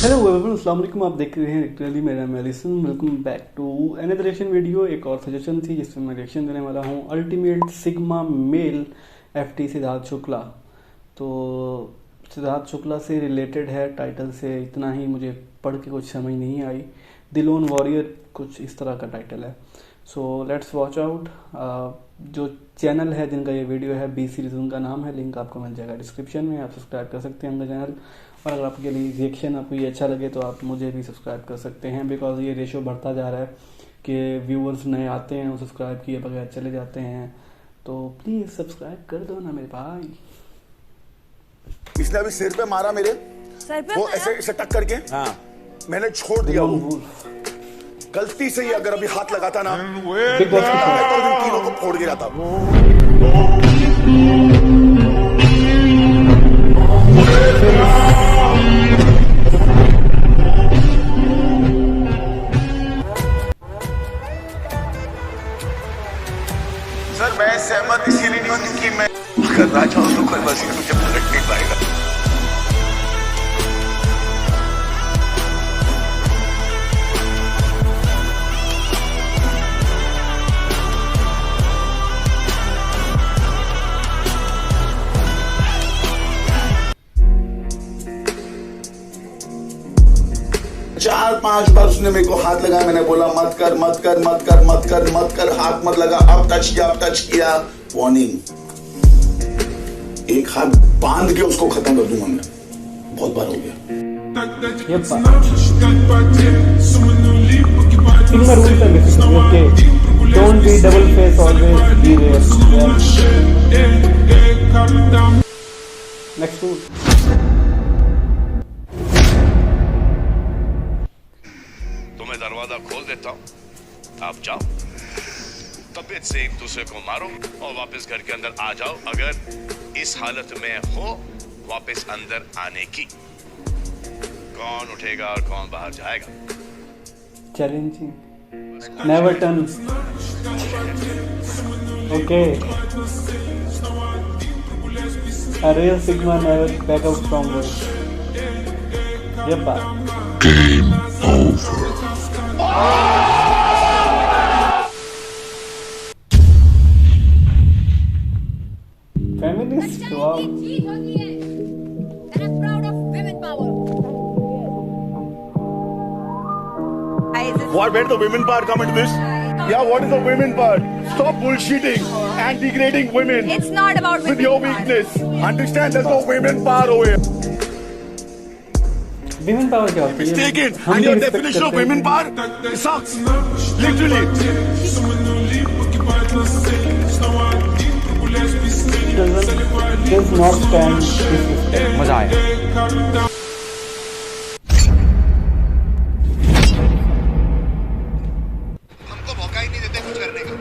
Hello everyone, अस्सलाम वालेकुम। आप देख रहे हैं लिटरली मेरा नाम Alison. Welcome back to another reaction video. एक और सजेशन थी जिसमें मैं रिएक्शन देने वाला हूँ ultimate sigma male FT Siddharth Shukla. तो सिद्धार्थ शुक्ला से रिलेटेड है, टाइटल से इतना ही मुझे पढ़ के कुछ समझ नहीं आई। द लोन वॉरियर कुछ इस तरह का टाइटल है। So let's watch out. जो चैनल है जिनका ये वीडियो है बी सीरीज उनका नाम है, लिंक आपको मिल जाएगा डिस्क्रिप्शन में। आप सब्सक्राइब कर सकते हैं उनका चैनल। और अगर आपके लिए रिएक्शन आपको ये अच्छा लगे तो आप मुझे भी सब्सक्राइब कर सकते हैं, बिकॉज ये रेशो बढ़ता जा रहा है कि व्यूअर्स नए आते हैं और सब्सक्राइब किए बगैर चले जाते हैं। तो प्लीज़ सब्सक्राइब कर दो ना मेरे भाई। इसने अभी सिर पे मारा मेरे, सर पे वो ऐसे ऐसे टक करके मैंने छोड़ दिया। वो गलती से ही अगर अभी हाथ लगाता ना बिग बॉस तो इन तीनों को फोड़ गिरा था। सर मैं सहमत इसीलिए नहीं हूं कि मैं अगर राजा हूं तो कोई बस मुझे पलट नहीं पाएगा। चार पांच बार उसने मेरे को हाथ लगाया, मैंने बोला मत कर मत कर मत कर मत कर मत कर, हाथ मत लगा। अब टच किया वार्निंग। एक हाथ बांध के उसको खत्म कर दूंगा मैं, बहुत बार हो गया। Don't be double face, always be real. Next rule. मैं दरवाजा खोल देता हूँ, आप जाओ, तबीयत से एक दूसरे को मारो और वापस घर के अंदर आ जाओ। अगर इस हालत में हो वापस अंदर आने की, कौन उठेगा और कौन बाहर जाएगा? Challenging. Never turn. Okay. A real Sigma never back out from work. Yep. Game over. Feminist, wow. जीत होती है and I'm proud of women power. What, where the women part come into this? Yeah, what is the women part? Stop bullshitting and degrading women It's not about with women your power. weakness. Understand there's no women power over here. Women power क्या होती है? Mistaken. हम And भी your respect definition of करते हैं। women power sucks. Literally. Does not stand disrespect. मजा आया। हमको मौका ही नहीं देते कुछ करने का।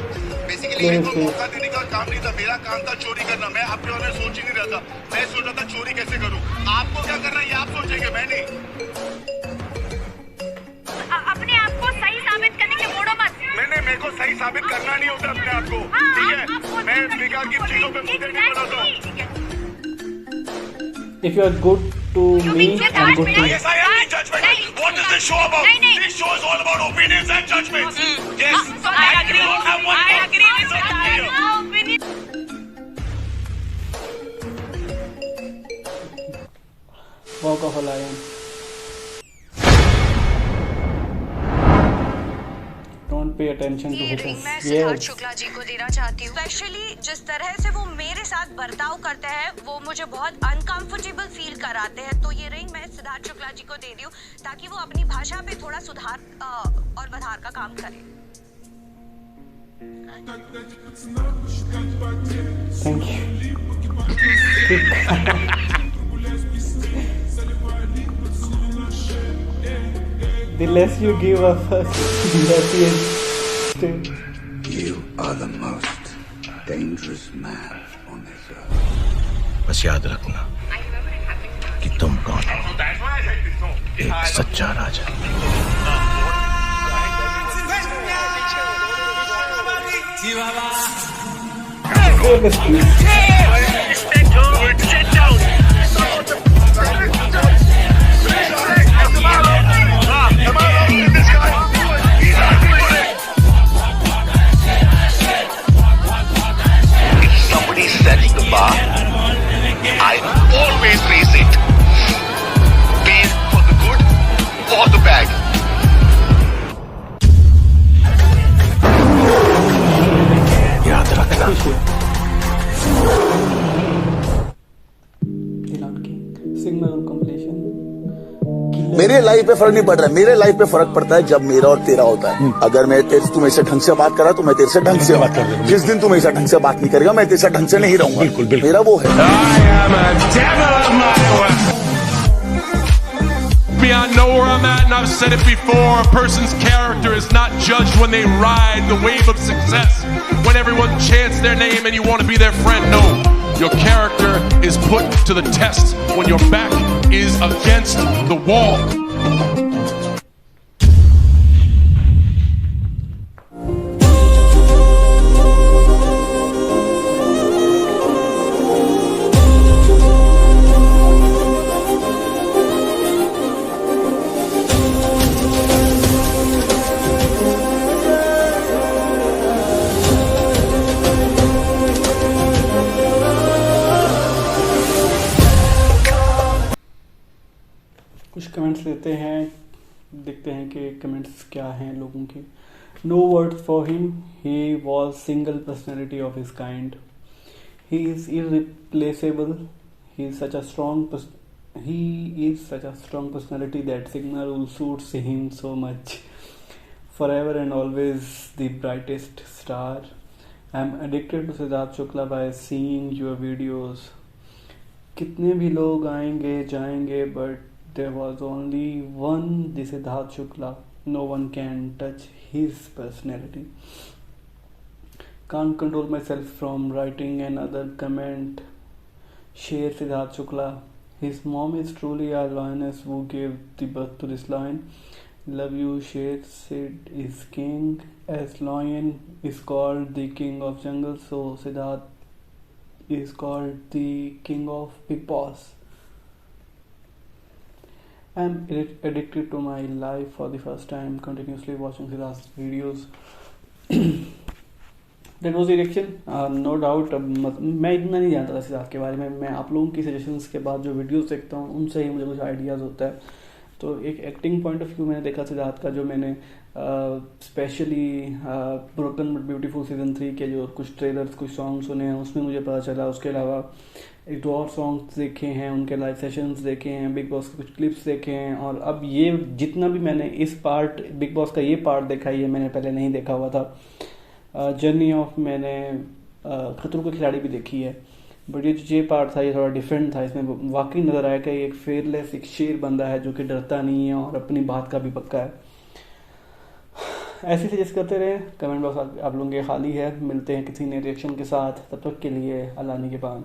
बेसिकली मेरे को मौका देने का काम नहीं था, मेरा काम था चोरी करना। मैं आपके बारे में सोच ही नहीं रहा था। मैं सोच रहा था चोरी कैसे करूं। आपको क्या करना है ये आप सोचेंगे, मैं नहीं। अपने आप को सही साबित करने के मोड़ो मत। मेरे को सही साबित करना नहीं होता अपने आप को, ठीक है? मैं बेकार की चीजों पे मुद्दे नहीं बनाता। If you are good to me, I'm good to you. Yes, I am the judgment. What is this show about? This show is all about opinions and judgments. Yes, I agree. You don't have one. I agree with It's up to you. your opinion. Walk of a lion. Don't pay attention to ये ring मैं haters. Siddharth Yes. Shukla ji को देना चाहती हूँ। Specially जिस तरह से वो मेरे साथ बर्ताव करते हैं वो मुझे बहुत अनकंफर्टेबल फील कराते हैं। तो ये रिंग मैं सिद्धार्थ शुक्ला जी को दे दी हूँ ताकि वो अपनी भाषा पे थोड़ा सुधार और बधार का काम करें। Thank you. The less you give of us, the happier. You are the most dangerous man on this earth. बस याद रखना कि तुम कौन हो, एक सच्चा राजा। Sit down. I always raise it. Be it for the good or the bad. याद रखना सिग्मा कंप्लीशन। मेरे लाइफ पे फर्क नहीं पड़ रहा है, मेरे लाइफ पे फर्क पड़ता है जब मेरा और तेरा होता है। अगर मैं तू मेरे से ढंग से बात कर रहा तो मैं तेरे से ढंग से बात कर रहा हूं। जिस दिन तू मेरे से ढंग से बात नहीं करेगा मैं तेरे से ढंग से नहीं रहूंगा। बिल्कुल बिल्कुल मेरा वो है। I know where I'm at, and I've said it before. A person's character is not judged when they ride the wave of success, when everyone chants their name and you want to be their friend. No, your character is put to the test when your back is against the wall. कुछ comments लेते हैं, देखते हैं कि comments क्या हैं लोगों के। No words for him, he was single personality of his kind, he is irreplaceable, he is such a strong personality that sigma rule suits him so much, forever and always the brightest star. I am addicted to Siddharth Shukla by seeing your videos. कितने भी लोग आएंगे जाएंगे but there was only one, the Siddharth Shukla. No one can touch his personality. Can't control myself from writing another comment. Share Siddharth Shukla. His mom is truly a lioness who gave the birth to this lion. Love you, Sher. Sid is king. As lion is called the king of jungle, so Siddharth is called the king of Big Boss. I am addicted to my life for the first time, continuously watching Siddharth's videos. That was the reaction. No doubt. मैं इतना नहीं जानता था सिद्धार्थ के बारे में, मैं आप लोगों की सजेशंस के बाद जो वीडियोस देखता हूँ उनसे ही मुझे कुछ आइडियाज़ होता है। तो एक एक्टिंग पॉइंट ऑफ व्यू मैंने देखा सिद्धार्थ का, जो मैंने specially broken but beautiful season 3 के जो कुछ ट्रेलर्स कुछ सॉन्ग सुने हैं उसमें मुझे पता चला। उसके अलावा एक दो और सॉन्ग्स देखे हैं, उनके लाइव सेशंस देखे हैं, बिग बॉस के कुछ क्लिप्स देखे हैं, और अब ये जितना भी मैंने इस पार्ट बिग बॉस का ये पार्ट देखा, ये मैंने पहले नहीं देखा हुआ था। जर्नी ऑफ मैंने खतरों के खिलाड़ी भी देखी है, बट ये पार्ट था ये थोड़ा डिफरेंट था। इसमें वाकई नज़र आया कि एक फेयरलेस एक शेर बंदा है जो कि डरता नहीं है और अपनी बात का भी पक्का है। ऐसे सजेस्ट करते रहे, कमेंट बॉक्स आप लोगों के खाली है। मिलते हैं किसी नए रिएक्शन के साथ, तब तक के लिए अल्लाह निगहबान।